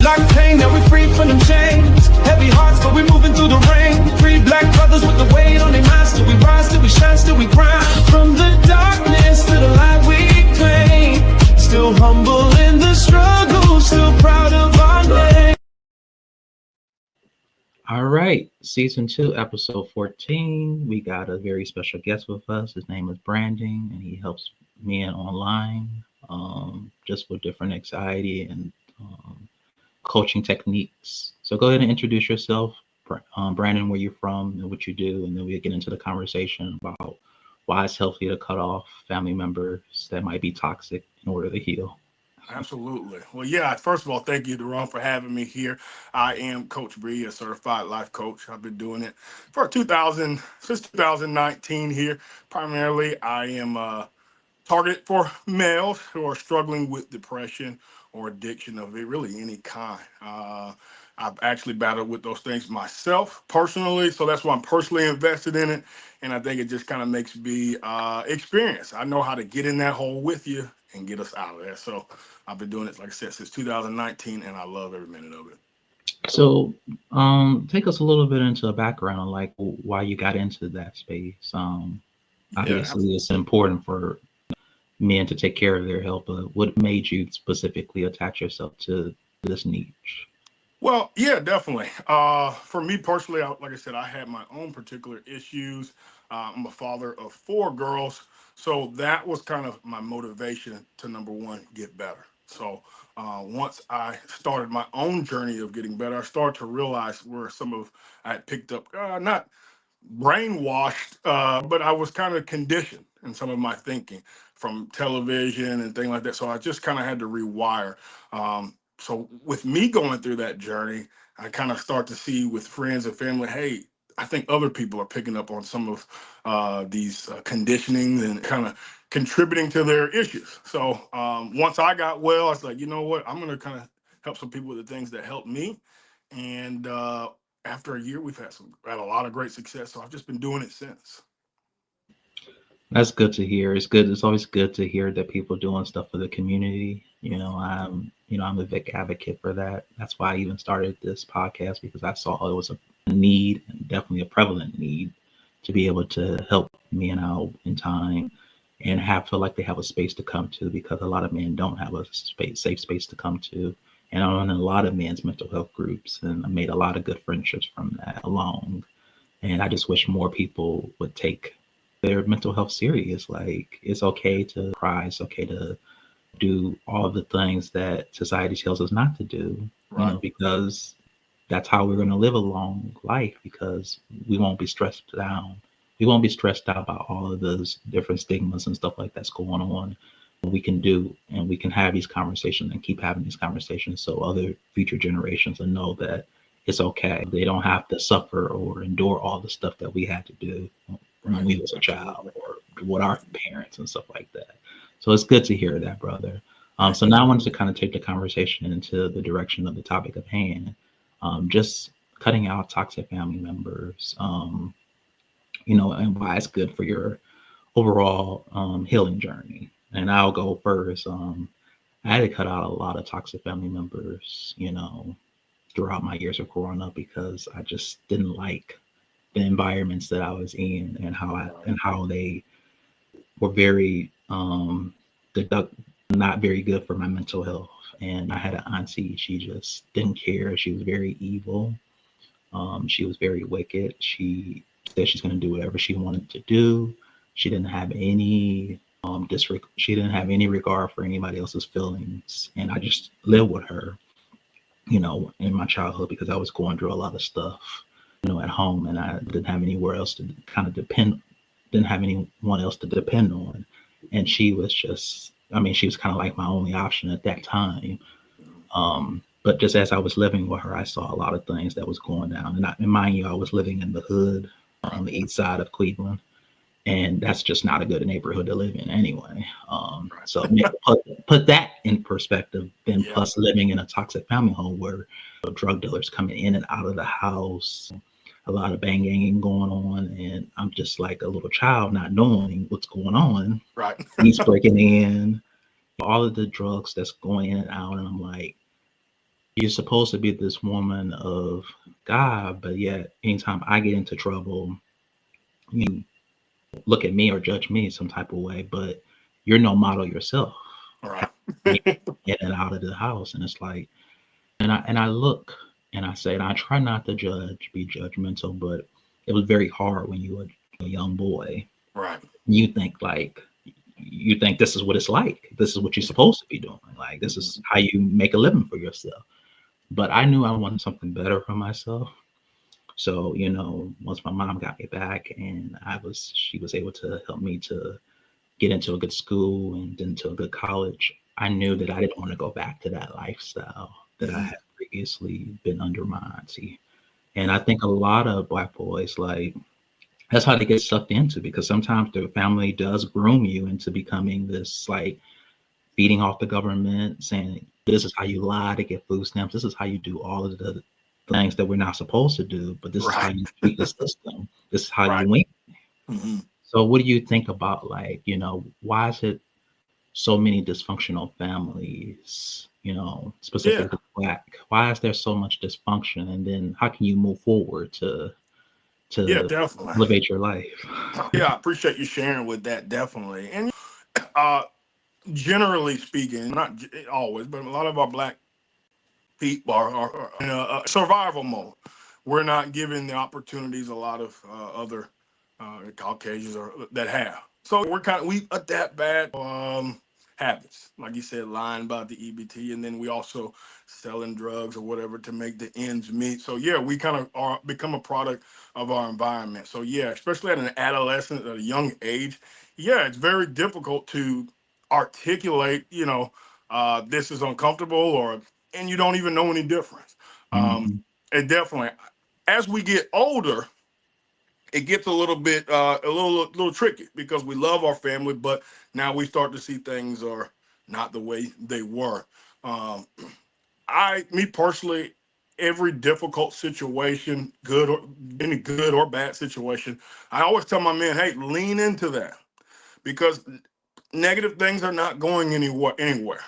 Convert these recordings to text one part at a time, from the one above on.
like pain, now we free from them chains. Heavy hearts, but we moving through the rain. Three black brothers with the weight on their minds. Till we rise, till we shine, still we grind. From the darkness to the light we claim. Still humble in the struggle, still proud of our name. All right, season 2, episode 14. We got a very special guest with us. His name is Brandon, and he helps men online, just with different anxiety and coaching techniques. So go ahead and introduce yourself, Brandon, where you're from and what you do, and then we'll get into the conversation about why it's healthy to cut off family members that might be toxic in order to heal. Absolutely. Well, yeah, first of all, thank you, Daron, for having me here. I am Coach Bree, a certified life coach. I've been doing it since 2019 here. Primarily, I am targeted for males who are struggling with depression or addiction of really any kind. I've actually battled with those things myself personally, so that's why I'm personally invested in it. And I think it just kind of makes me experience. I know how to get in that hole with you and get us out of there. So I've been doing it, like I said, since 2019, and I love every minute of it. So, take us a little bit into a background, like why you got into that space. Obviously, it's important for men to take care of their health, but what made you specifically attach yourself to this niche? Well, yeah, definitely. For me personally, like I said, I had my own particular issues. I'm a father of 4 girls, so that was kind of my motivation to, number one, get better. So once I started my own journey of getting better, I started to realize where I had picked up, not brainwashed, but I was kind of conditioned in some of my thinking from television and things like that. So I just kind of had to rewire. So with me going through that journey, I kind of start to see with friends and family, hey, I think other people are picking up on some of these conditionings and kind of contributing to their issues. So once I got well, I was like, you know what, I'm going to kind of help some people with the things that helped me. And after a year, we've had a lot of great success. So I've just been doing it since. That's good to hear. It's good. It's always good to hear that people doing stuff for the community. I'm a big advocate for that. That's why I even started this podcast, because I saw it was a need, and definitely a prevalent need, to be able to help men out in time and feel like they have a space to come to, because a lot of men don't have a safe space to come to. And I'm in a lot of men's mental health groups, and I made a lot of good friendships from that alone. And I just wish more people would take their mental health serious. Like, it's okay to cry, it's okay to do all the things that society tells us not to do, Right. Because that's how we're going to live a long life, because we won't be stressed down. We won't be stressed out about all of those different stigmas and stuff like that's going on. We can do, and we can have these conversations and keep having these conversations, so other future generations will know that it's okay. They don't have to suffer or endure all the stuff that we had to do when we was a child, or with our parents and stuff like that. So it's good to hear that, brother. So now I wanted to kind of take the conversation into the direction of the topic of hand, just cutting out toxic family members, and why it's good for your overall healing journey. And I'll go first. I had to cut out a lot of toxic family members, throughout my years of growing up, because I just didn't like the environments that I was in, and how they were very not very good for my mental health. And I had an auntie, she just didn't care. She was very evil. She was very wicked. She said she's going to do whatever she wanted to do. She didn't have any she didn't have any regard for anybody else's feelings. And I just lived with her, in my childhood, because I was going through a lot of stuff, at home, and I didn't have anywhere else to kind of didn't have anyone else to depend on. And she was she was kind of like my only option at that time. But just as I was living with her, I saw a lot of things that was going down. And mind you, I was living in the hood on the east side of Cleveland. And that's just not a good neighborhood to live in anyway. So put that in perspective, then plus living in a toxic family home where drug dealers coming in and out of the house, a lot of banging going on, and I'm just like a little child not knowing what's going on. Right. He's breaking in, all of the drugs that's going in and out, and I'm like, you're supposed to be this woman of God, but yet anytime I get into trouble, you look at me or judge me some type of way, but you're no model yourself. All How right. you get in and out of the house, and it's like, and I look and I say, and I try not to judge, be judgmental, but it was very hard when you were a young boy. Right. You think like you think this is what it's like. This is what you're supposed to be doing. Like this is how you make a living for yourself. But I knew I wanted something better for myself. So, once my mom got me back and she was able to help me to get into a good school and into a good college, I knew that I didn't want to go back to that lifestyle that I Mhm. had previously been under my auntie. And I think a lot of Black boys, like, that's how they get sucked into because sometimes the family does groom you into becoming this, like, feeding off the government, saying, this is how you lie to get food stamps. This is how you do all of the things that we're not supposed to do, but this is how Right. you cheat the system. This is how you Right. win. Hmm. So what do you think about, like, why is it so many dysfunctional families, Yeah. specifically Black? Why is there so much dysfunction? And then how can you move forward to Yeah, to definitely. elevate your life? Yeah, I appreciate you sharing with that, definitely. And uh generally speaking, not always, but a lot of our Black people are in a survival mode. We're not given the opportunities a lot of other Caucasians or that have. So we adapt bad habits, like you said, lying about the EBT, and then we also selling drugs or whatever to make the ends meet. So yeah, we kind of are become a product of our environment. So yeah, especially at an adolescent, at a young age, yeah, it's very difficult to articulate, this is uncomfortable, or and you don't even know any difference. Um, Mhm. and definitely, as we get older, it gets a little bit a little tricky because we love our family, but now we start to see things are not the way they were. Um, me personally, every difficult situation, good or any good or bad situation, I always tell my men, hey, lean into that because negative things are not going anywhere.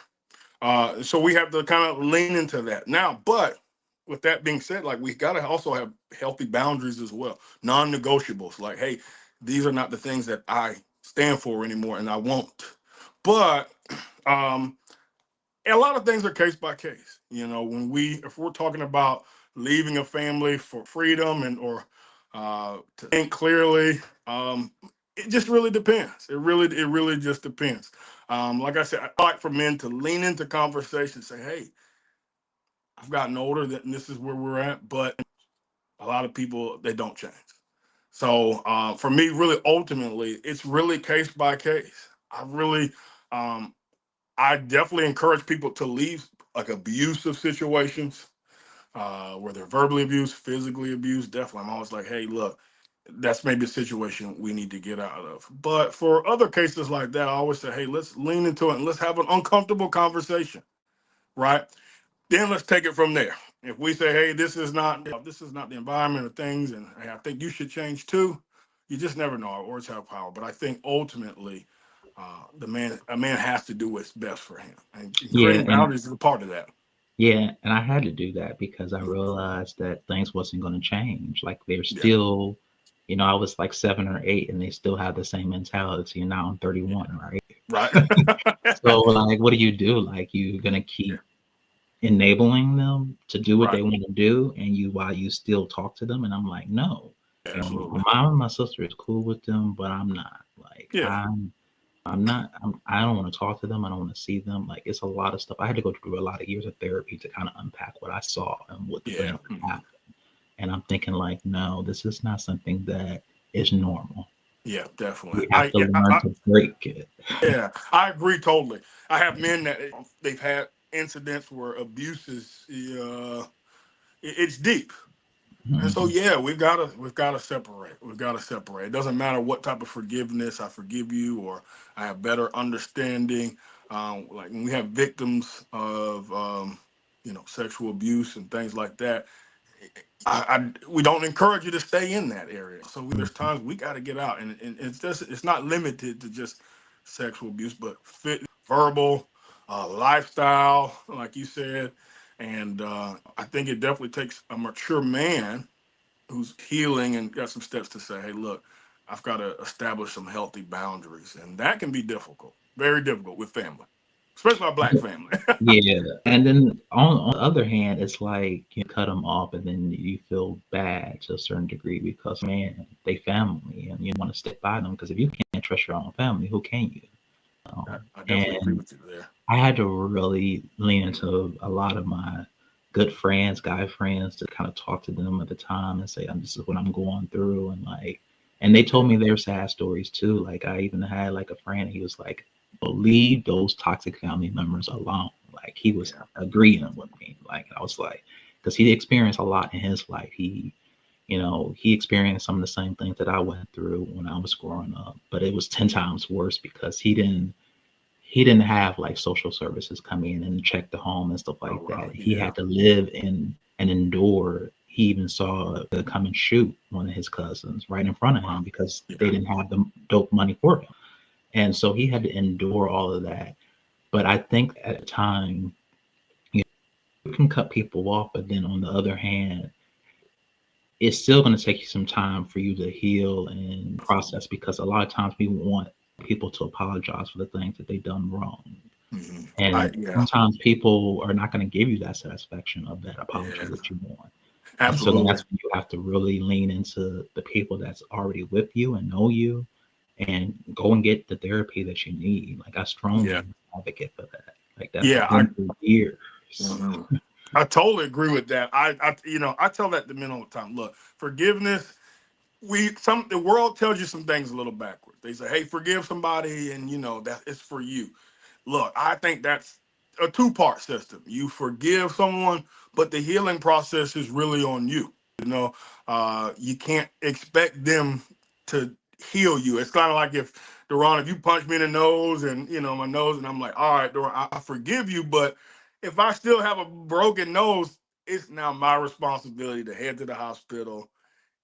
So we have to kind of lean into that now. But with that being said, like we got to also have healthy boundaries as well, non-negotiables. Like, hey, these are not the things that I stand for anymore, and I won't. But um, a lot of things are case by case. If we're talking about leaving a family for freedom and or to think clearly, it just really depends. It really just depends. Like I said, I like for men to lean into conversation, say, "Hey, I've gotten older, and this is where we're at." But a lot of people they don't change. So for me, really, ultimately, it's really case by case. Um, I definitely encourage people to leave like abusive situations, where they're verbally abused, physically abused. Definitely, I'm always like, hey, look, that's maybe a situation we need to get out of. But for other cases like that, I always say, hey, let's lean into it and let's have an uncomfortable conversation, right? Then let's take it from there. If we say, hey, this is not the environment of things, and hey, I think you should change too, you just never know. Our words have power. But I think ultimately, a man has to do what's best for him, and Yeah, creating and boundaries is a part of that. yeah, and I had to do that because I realized that things wasn't going to change. Like they're Yeah, still, I was like 7 or 8, and they still have the same mentality. And now I'm 31, right? right. So like, what do you do? Like, you're gonna Yeah, keep enabling them to do what right. they want to do, and while you still talk to them. And I'm like, no. Absolutely. My mom and my sister is cool with them, but I'm not. Like, Yeah. I'm not. I don't want to talk to them. I don't want to see them. Like, it's a lot of stuff. I had to go through a lot of years of therapy to kind of unpack what I saw and what the Yeah. things that happened. And I'm thinking, like, no, this is not something that is normal. Yeah. Definitely. We have to learn to break it. Yeah. I agree totally. I have men that they've had incidents where abuse is it's deep. And so Mhm. yeah, we've gotta separate. We've got to separate. It doesn't matter what type of forgiveness I forgive you or I have better understanding. Like when we have victims of sexual abuse and things like that, we don't encourage you to stay in that area. So there's times we got to get out, and it's not limited to just sexual abuse, but verbal, lifestyle, like you said, And I think it definitely takes a mature man who's healing and got some steps to say, hey, look, I've got to establish some healthy boundaries. And that can be difficult, very difficult with family, especially our black family. Yeah, and then on the other hand, it's like you cut them off, and then you feel bad to a certain degree because man, they family, and you want to stick by them because if you can't trust your own family, who can you? I definitely agree And with you there. I had to really lean into a lot of my good friends, guy friends, to kind of talk to them at the time and say, This is what I'm going through," and like, and they told me their sad stories too. Like I even had like a friend, he was like, "Leave those toxic family members alone." Like he was Yeah. agreeing with me. Like I was like, because he experienced a lot in his life. He experienced some of the same things that I went through when I was growing up, but it was 10 times worse because he didn't have like social services come in and check the home and stuff Oh, like wow. that. He Yeah. had to live in and endure. He even saw the come and shoot one of his cousins right in front of Wow. him because they Yeah. didn't have the dope money for him. And so he had to endure all of that. But I think at the time, you can cut people off, but then on the other hand, it's still going to take you some time for you to heal and process because a lot of times we want people to apologize for the things that they've done wrong. Hmm. And Yeah. sometimes people are not going to give you that satisfaction of that apology Yeah. that you want. And so Absolutely. that's when you have to really lean into the people that's already with you and know you and go and get the therapy that you need. Like I Yeah. strongly advocate for that. Like that's Yeah. I, been for years. mhm. I totally agree with that. I tell that to men all the time. Look, forgiveness, the world tells you some things a little backwards. They say, hey, forgive somebody, and that it's for you. Look, I think that's a two-part system. You forgive someone, but the healing process is really on you. You can't expect them to heal you. It's kind of like if you punch me in the nose and my nose, and I'm like, all right, Daron, I forgive you, but if I still have a broken nose, it's now my responsibility to head to the hospital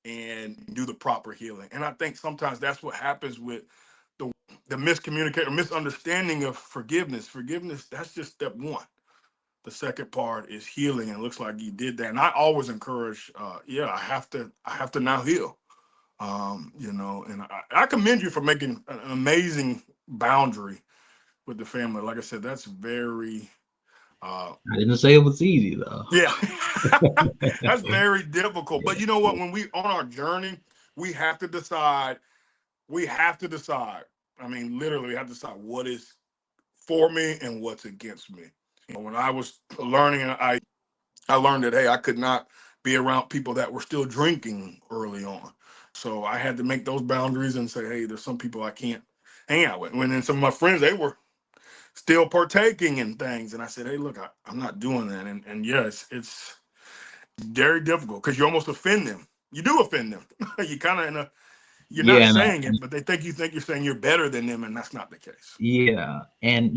and do the proper healing. And I think sometimes that's what happens with the the miscommunication or misunderstanding of forgiveness. Forgiveness, that's just step one. The second part is healing, and it looks like you did that. And I always encourage, I have to now heal. And I commend you for making an amazing boundary with the family. Like I said, that's very uh I didn't say it was easy though. yeah. That's very difficult. But you know what? When we on our journey, we have to decide we have to decide. I mean, literally, we have to decide what is for me and what's against me. When I was learning, I learned that hey, I could not be around people that were still drinking early on. So I had to make those boundaries and say, hey, there's some people I can't hang out with. When then some of my friends, they were still partaking in things, and I said, hey, look, I'm not doing that. And yes, it's very difficult because you almost offend them. You do offend them. You kind of in a you're not Yeah, saying it, but they think you're saying you're better than them, and that's not the case. yeah. And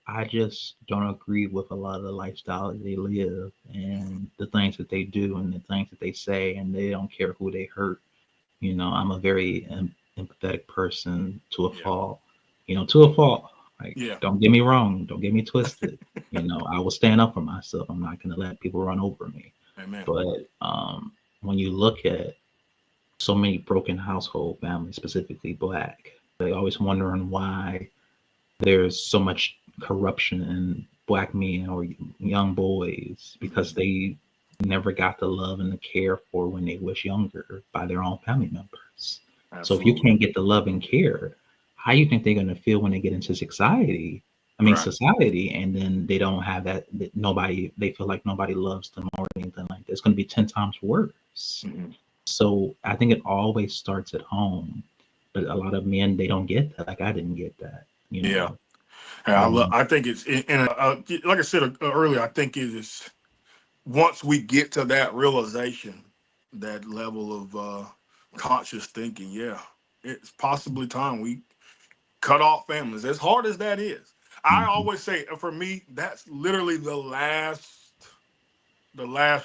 I just don't agree with a lot of the lifestyle that they live and the things that they do and the things that they say, and they don't care who they hurt. I'm a very empathetic person to a Yeah, fault. To a fault. Like, yeah, don't get me wrong, don't get me twisted. I will stand up for myself. I'm not gonna let people run over me. amen. But when you look at so many broken household families, specifically black, they always wondering why there's so much corruption in black men or young boys because Mhm. they never got the love and the care for when they was younger by their own family members. So if you Absolutely can't get the love and care, how you think they're going to feel when they get into society? I mean, right. society, and then they don't have that nobody, they feel like nobody loves them or anything like that. It's going to be 10 times worse. Mhm. So I think it always starts at home. But a lot of men, they don't get that. Like I didn't get that, you Yeah, know. and And I think it's like I said earlier. I think it is once we get to that realization, that level of conscious thinking. Yeah, it's possibly time we cut off families. As hard as that is, I mhm. always say for me, that's literally the last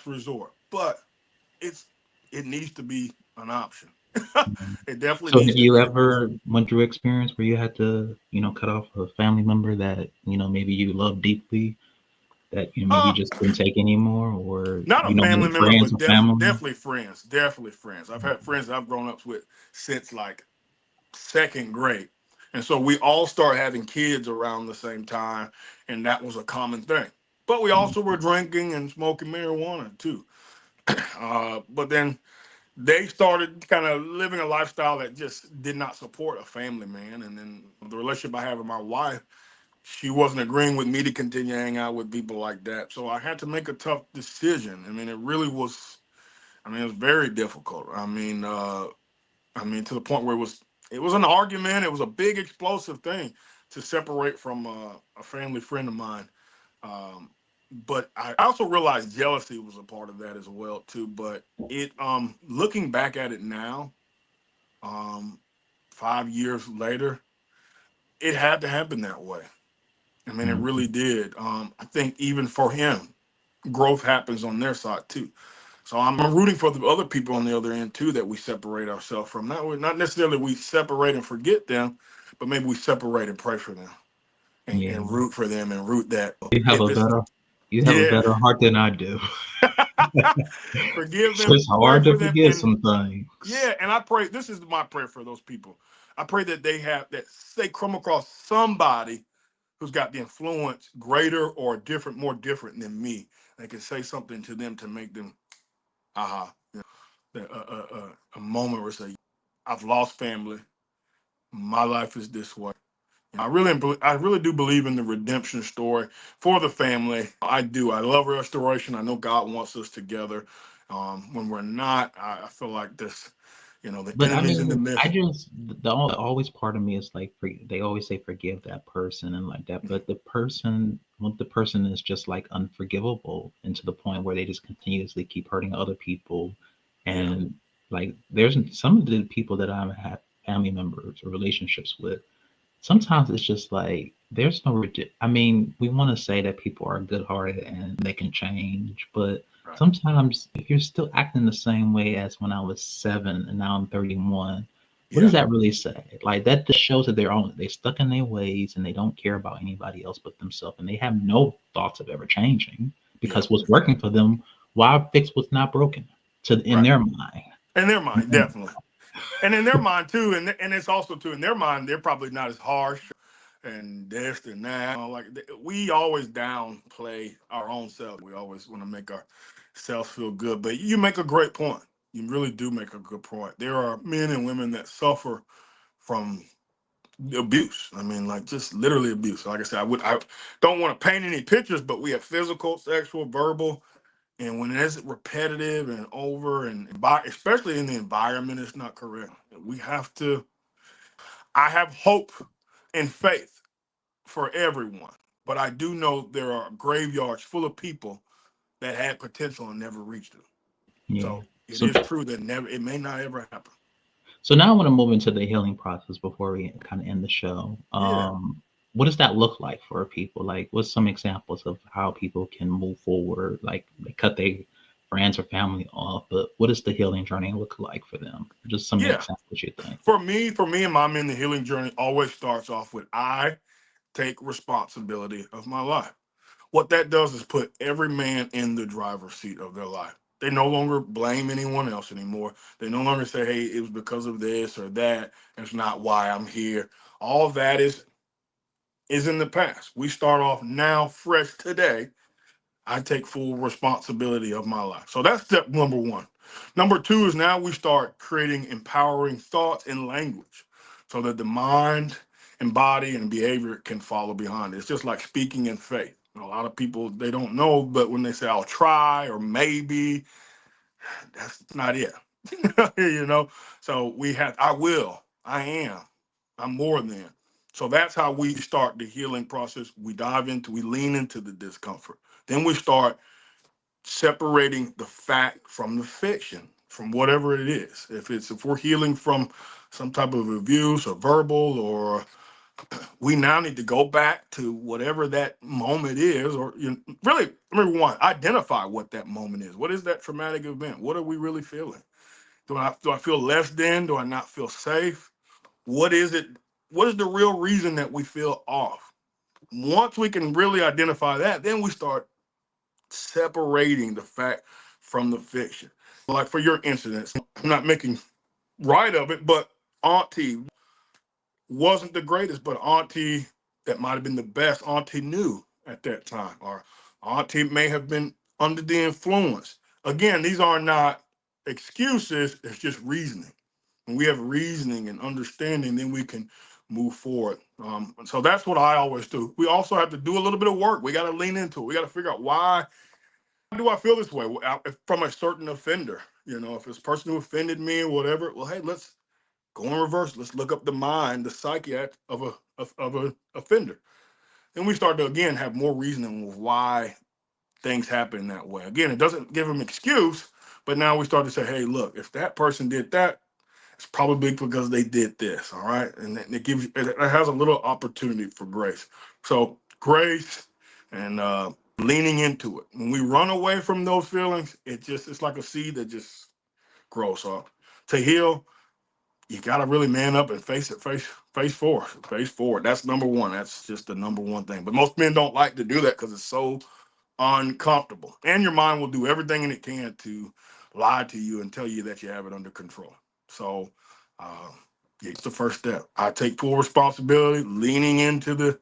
resort. But it's it needs to be an option. It definitely So needs have to you be. ever went through experience where you had to, cut off a family member that, maybe you love deeply? that you maybe Uh, just couldn't take anymore, or Not a family other member, friends but or family? definitely friends. Definitely friends. I've had friends that I've grown up with since like second grade. And so we all started having kids around the same time, and that was a common thing. But we also were drinking and smoking marijuana too. But then they started kind of living a lifestyle that just did not support a family, man. And then the relationship I have with my wife, she wasn't agreeing with me to continue hanging out with people like that. So I had to make a tough decision. I mean, it really was. I mean, it was very difficult. To the point where it was an argument. It was a big explosive thing to separate from a family friend of mine. Um, but I also realized jealousy was a part of that as well too. But looking back at it now, um, 5 years later, it had to happen that way. I mean, it Mm, really did. I think even for him, growth happens on their side too. So I'm rooting for the other people on the other end too that we separate ourselves from. Not necessarily we separate and forget them, but maybe we separate and pray for them yeah, and root for them and root that you have if a it's better you have a yeah. better heart than I do. Forgive It's them, just pray hard to for them, forget and some things. yeah, and I pray this is my prayer for those people. I pray that they come across somebody who's got the influence greater or different, more different than me. They can say something to them to make them aha. A moment where say, I've lost family. My life is this way. I really do believe in the redemption story for the family. I do. I love restoration. I know God wants us together. When we're not, I feel like the But I enemy's in the mean, I midst. just always part of me is like they always say forgive that person and like that, but when the person is just like unforgivable and to the point where they just continuously keep hurting other people, Yeah, and like there's some of the people that I've had family members or relationships with. Sometimes it's just like there's no I mean, we want to say that people are good-hearted and they can change, but right. sometimes if you're still acting the same way as when I was 7 and now I'm 31, what does Yeah, that really say? Like that just shows that they're stuck in their ways and they don't care about anybody else but themselves and they have no thoughts of ever changing yeah, because what's working for them, why fix what's not broken to in right. their mind? In their mind, definitely. And in their mind too, and it's also too in their mind, they're probably not as harsh and this and that. We always downplay our own self. We always want to make ourselves feel good. But you make a great point. You really do make a good point. There are men and women that suffer from abuse. I mean, like just literally abuse. Like I said, I don't want to paint any pictures, but we have physical, sexual, verbal, and when it's repetitive and over, especially in the environment, it's not correct. We have to. I have hope and faith for everyone. But I do know there are graveyards full of people that had potential and never reached it. Yeah. So it So is true that it may not ever happen. So now I want to move into the healing process before we kind of end the show. Yeah. What does that look like for people? Like, what's some examples of how people can move forward? Like, they cut their friends or family off, but what does the healing journey look like for them? Just some Yeah. examples you think. For me and my men, the healing journey always starts off with I take responsibility of my life. What that does is put every man in the driver's seat of their life. They no longer blame anyone else anymore. They no longer say, hey, it was because of this or that. It's not why I'm here. All of that is in the past. We start off now fresh today. I take full responsibility of my life. So that's step number one. Number two is now we start creating empowering thoughts and language so that the mind and body and behavior can follow behind it. It's just like speaking in faith. A lot of people, they don't know, but when they say, I'll try or maybe, that's not it. you know? So I will, I am, I'm more than. So that's how we start the healing process. We lean into the discomfort. Then we start separating the fact from the fiction, from whatever it is. If we're healing from some type of abuse or verbal, or we now need to go back to whatever that moment is, or really, number one, identify what that moment is. What is that traumatic event? What are we really feeling? Do I feel less than? Do I not feel safe? What is it? What is the real reason that we feel off? Once we can really identify that, then we start separating the fact from the fiction. Like for your incidents, I'm not making right of it, but Auntie wasn't the greatest, but Auntie that might have been the best Auntie knew at that time, or Auntie may have been under the influence. Again, these are not excuses, it's just reasoning. When we have reasoning and understanding, then we can move forward. So that's what I always do. We also have to do a little bit of work. We got to lean into it. We got to figure out why do I feel this way from a certain offender. If it's a person who offended me or whatever, well, hey, let's go in reverse. Let's look up the mind, the psyche of a offender. Then we start to again have more reasoning of why things happen that way. Again, it doesn't give them excuse, but now we start to say, hey, look, if that person did that, it's probably because they did this. All right, and it gives it has a little opportunity for grace. So grace and leaning into it. When we run away from those feelings, it's like a seed that just grows. So to heal, you gotta really man up and face it, face forward. That's number one. That's just the number one thing. But most men don't like to do that because it's so uncomfortable. And your mind will do everything it can to lie to you and tell you that you have it under control. So it's the first step. I take full responsibility, leaning into the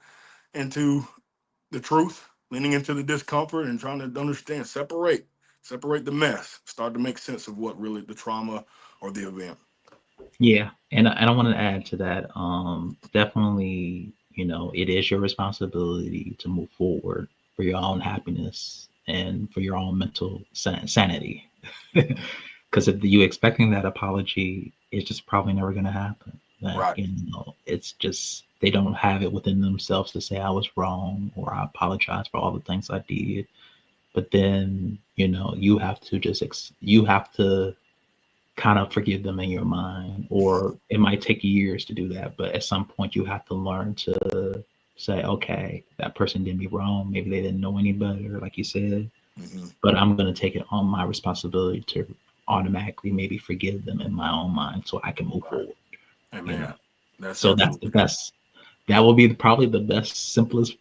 truth, leaning into the discomfort and trying to understand, separate the mess, start to make sense of what really the trauma or the event. Yeah, and I want to add to that. Definitely, it is your responsibility to move forward for your own happiness and for your own mental sanity. Because if you expecting that apology, it's just probably never going to happen. Right. It's just they don't have it within themselves to say I was wrong or I apologize for all the things I did. But then you have to you have to kind of forgive them in your mind, or it might take years to do that, but at some point you have to learn to say, okay, that person did me wrong, maybe they didn't know any better, like you said, but I'm going to take it on my responsibility to automatically maybe forgive them in my own mind so I can move forward. Amen. So that's the best, that will be probably the best, simplest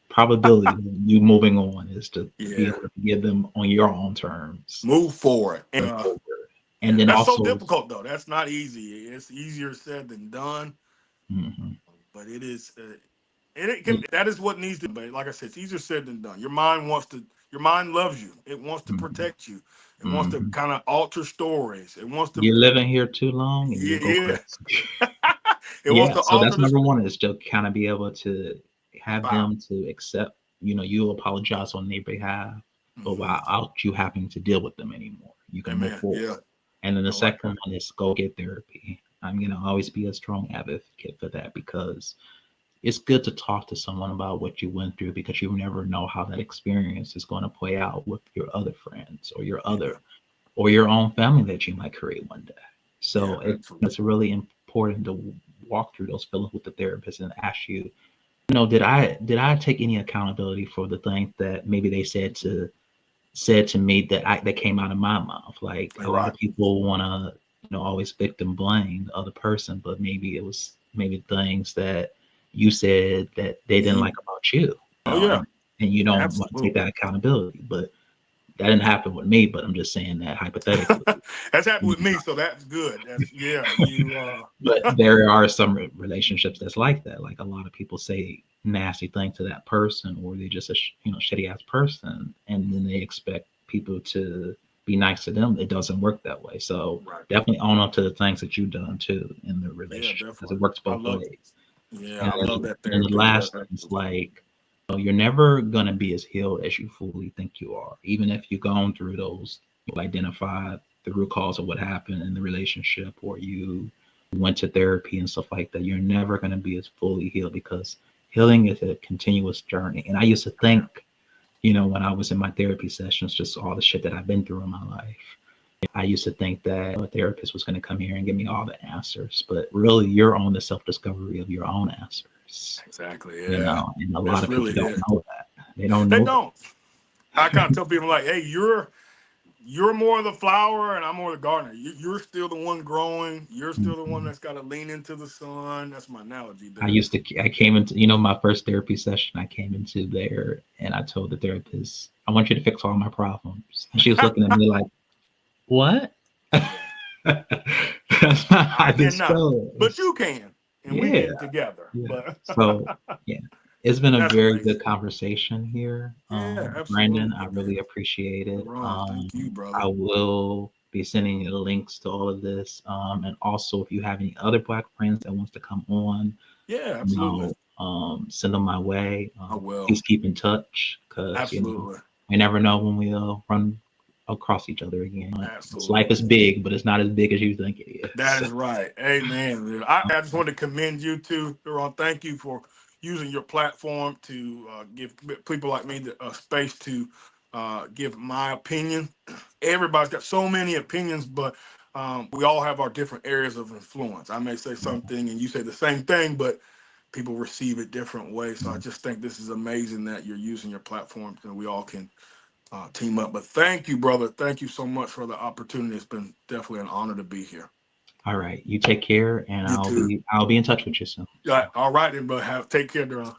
probability of you moving on, is to be able to forgive them on your own terms, move forward. And then that's also so difficult though. That's not easy. It's easier said than done. But it is. That is what needs to be. Like I said, it's easier said than done. Your mind loves you. It wants to protect you. It wants to kind of alter stories. It wants to. You're living here too long, and you go crazy. It wants to. So that's number one, is to kind of be able to have them to accept. You apologize on their behalf, but without you having to deal with them anymore, you can move forward. Yeah. And then the second one is go get therapy. I'm going to always be a strong advocate for that, because it's good to talk to someone about what you went through, because you never know how that experience is going to play out with your other friends or your own family that you might create one day. So it's really important to walk through those feelings with the therapist and ask you, did I take any accountability for the things that maybe they said to me that came out of my mouth? Like a lot of people want to always victim blame the other person, but maybe it was things that you said that they didn't like about you. And you don't want to take that accountability. But that didn't happen with me, but I'm just saying that hypothetically. That's happened with me, so that's good. But there are some relationships that's like that. Like a lot of people say nasty things to that person, or they're just a shitty ass person, and then they expect people to be nice to them. It doesn't work that way. So definitely own up to the things that you've done too in the relationship, because it works both ways. I love that. And the last thing is like, you're never gonna be as healed as you fully think you are. Even if you've gone through those, you identified the root cause of what happened in the relationship, or you went to therapy and stuff like that, you're never gonna be as fully healed, because healing is a continuous journey. And I used to think, when I was in my therapy sessions, just all the shit that I've been through in my life, I used to think that a therapist was going to come here and give me all the answers, but really you're on the self-discovery of your own answers. Exactly. Yeah. And a lot of people don't know that. They don't know. I kind of tell people like, hey, you're more of the flower and I'm more the gardener. You're still the one growing. You're still the one Mhm. that's got to lean into the sun. That's my analogy I there. used to, I came into, my first therapy session, I came into there and I told the therapist, I want you to fix all my problems. And she was looking at me like, what? Yeah, That's not I how this cannot, but goes. you can, and we Yeah. can together. Yeah. But So, yeah, it's been a that's very good amazing. conversation here. Yeah, Brandon, absolutely, I man. really appreciate it. Ron, thank you, brother. I will be sending you the links to all of this. And also, if you have any other Black friends that wants to come on, Yeah, absolutely. send them my way. I will. Please keep in touch because, Absolutely. we never know when we'll run across each other again. This life is Absolutely. big, but it's not as big as you think it That is. is right. Amen. Dude. I just want to commend you too, Daron. Thank you for using your platform to give people like me the space to give my opinion. Everybody's got so many opinions, but we all have our different areas of influence. I may say something and you say the same thing, but people receive it different ways. So I just think this is amazing that you're using your platform so we all can team up. But thank you, brother. Thank you so much for the opportunity. It's been definitely an honor to be here. All right, you take care, and You I'll too. be in touch with you soon. So. All right, then, bro. Take care, Daron.